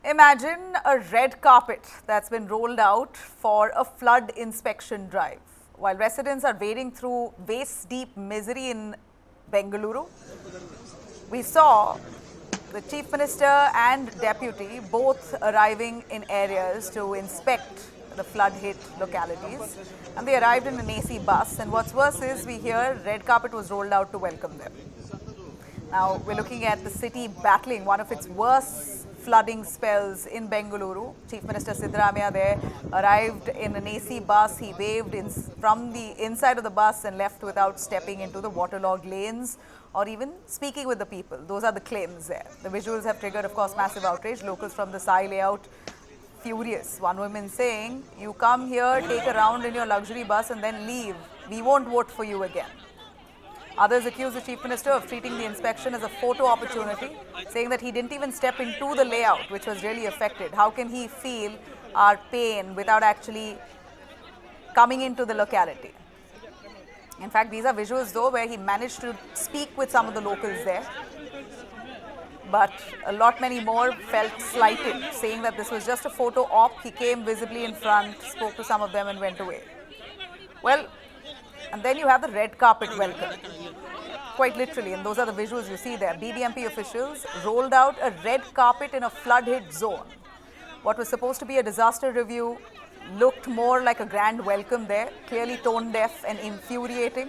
Imagine a red carpet that's been rolled out for a flood inspection drive. While residents are wading through waist-deep misery in Bengaluru, we saw the Chief Minister and Deputy both arriving in areas to inspect the flood-hit localities. And they arrived in an AC bus. And what's worse is we hear red carpet was rolled out to welcome them. Now, we're looking at the city battling one of its worst flooding spells in Bengaluru. Chief Minister Siddaramaiah there arrived in an AC bus. He waved from the inside of the bus and left without stepping into the waterlogged lanes or even speaking with the people. Those are the claims there. The visuals have triggered, of course, massive outrage. Locals from the Sai layout furious. One woman saying, "You come here, take a round in your luxury bus and then leave. We won't vote for you again." Others accuse the Chief Minister of treating the inspection as a photo opportunity, saying that he didn't even step into the layout, which was really affected. How can he feel our pain without actually coming into the locality? In fact, these are visuals, though, where he managed to speak with some of the locals there. But a lot many more felt slighted, saying that this was just a photo op. He came visibly in front, spoke to some of them and went away. Well, and then you have the red carpet welcome, quite literally, and those are the visuals you see there. BBMP officials rolled out a red carpet in a flood-hit zone. What was supposed to be a disaster review looked more like a grand welcome there, clearly tone-deaf and infuriating.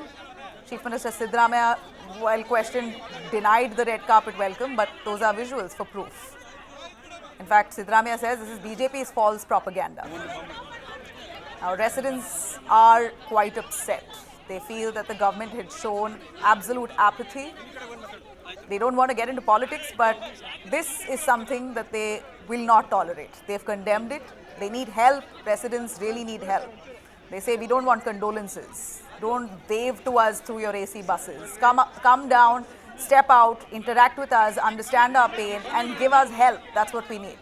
Chief Minister Siddaramaiah, while questioned, denied the red carpet welcome, but those are visuals for proof. In fact, Siddaramaiah says this is BJP's false propaganda. Now, residents are quite upset. They feel that the government had shown absolute apathy. They don't want to get into politics, but this is something that they will not tolerate. They've condemned it. They need help. Residents really need help. They say, we don't want condolences. Don't wave to us through your AC buses. Come down, step out, interact with us, understand our pain, and give us help. That's what we need.